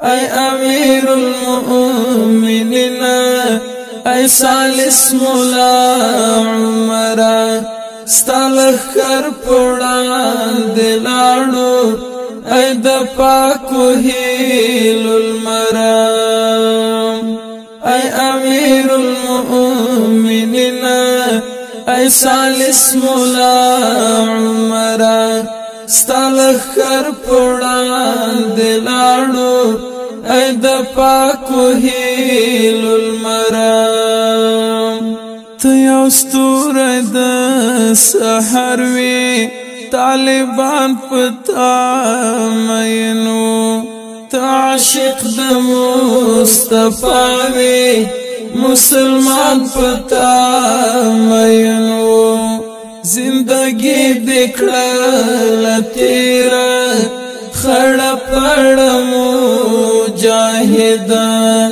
ای امیر المؤمنین ای سالس مولا عمر ستلخ کر پڑان دلاړو ای د پاکو هیل المرام ای امیر المؤمنین ای سالس مولا عمر ستلخ کر پڑان دلاړو ای د پاکو هیل المرام ته یو ستوری د سحر وی طالبان پتا مینو ته عاشق د مصطفی وی مسلمان پتا مینو زندگی دکړه تیرا خړه پړه مجاهدان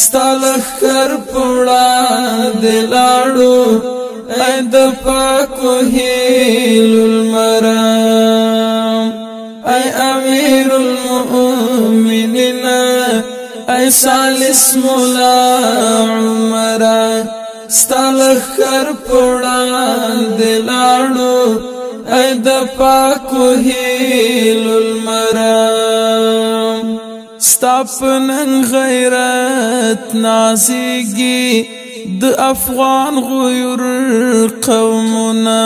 ستلخ کر پوڑا دلاړو ای د پاکو هیل المرام ای امیر المؤمنین ای سالس مولا عمر ستلخ کر پوڑا دلاړو ای د پاکو هیل المرام ستاپنن غیرت نازیگی د افغان غیور قومنا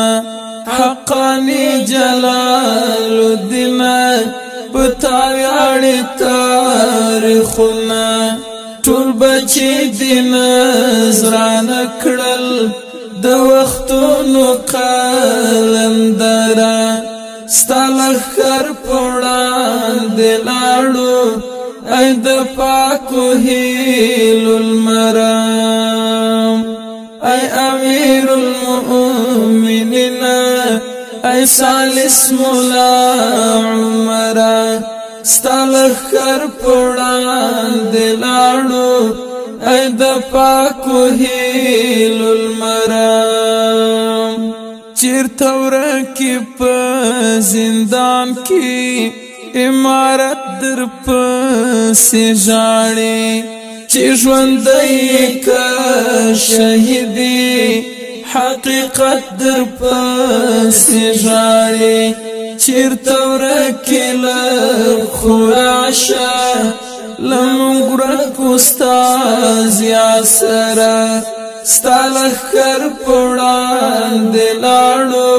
حقانی جلال الدین پتاویاڑی تاریخنا ټول بچی دین زران کړل د وختونو قلندرا ستلخ کر پوڑان دلاړو ای د پاکو هیل المرام ای امیر المؤمنین ای سالس مولا عمر ستلخ کر پوڑان دلاړو ای د پاکو هیل المرام چیرته ورکی په زندان کې امارت در پسې ژاړې چې ژوندی که شهیدی حقیقت در پسې ژاړې چیرته ورکې لږ خو راشه لمونږ ورک استاز یاسره ستلخ کر پوڑان دلاړو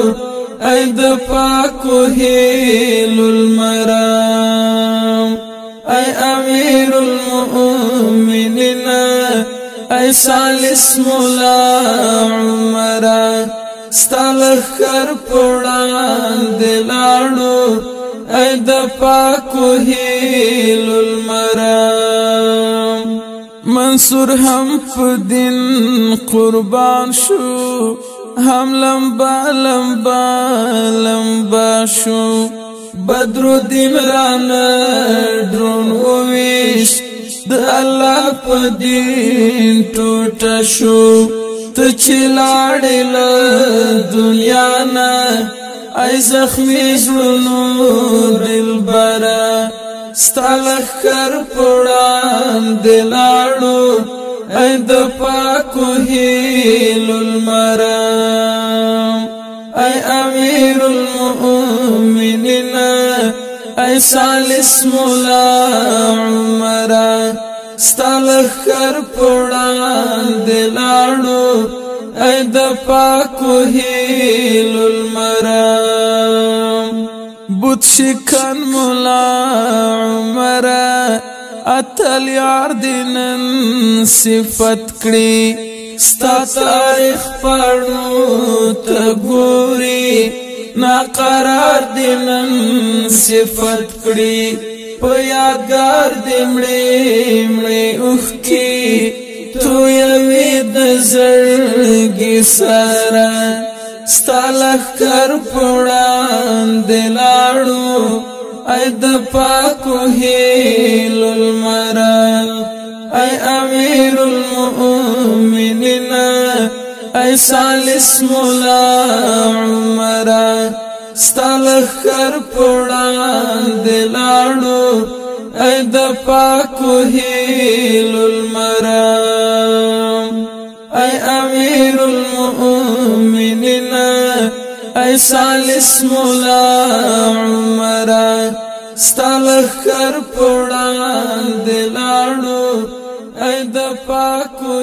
ای د پاکو هیل المرام ای امیر المؤمنین ای سالس مولا عمر ستلخ کر پوڑان دلاړو ای د پاکو هیل المرام منصور هم په دین قربان شو هم لمبا لمبا لمبا شو بدر الدین رانا درون وویش د الله په دین ټوټه شو ته چې لاړې له دنیا نه ای زخمي زړونو دلبره ستلخ کر پوڑان دلاړو ای د پاکو هیل المرام ای امیر المؤمنین ای سالس مولا عمر ستلخ کر پوڑان دلاړو ای د پاکو هیل المرام بت شکن مولا عمر اتل یار دینن صفت کړي ستا تاریخ پړو ته ګوري ناقرار دینن صفت کړي په یادګار دې مړې اوښ کې تو یوې د زړګي سره ستلخ کر پوڑان دلاړو ای د پاکو هیل المرام ای امیر المؤمنین ای سالس مولا عمر ستلخ کر پوڑان دلاړو اے د پاکو هیلو المرام اے امیر المؤمنین اے سالس مولا عمر ستالخ کر پوڑان دلاړو اے د پاکو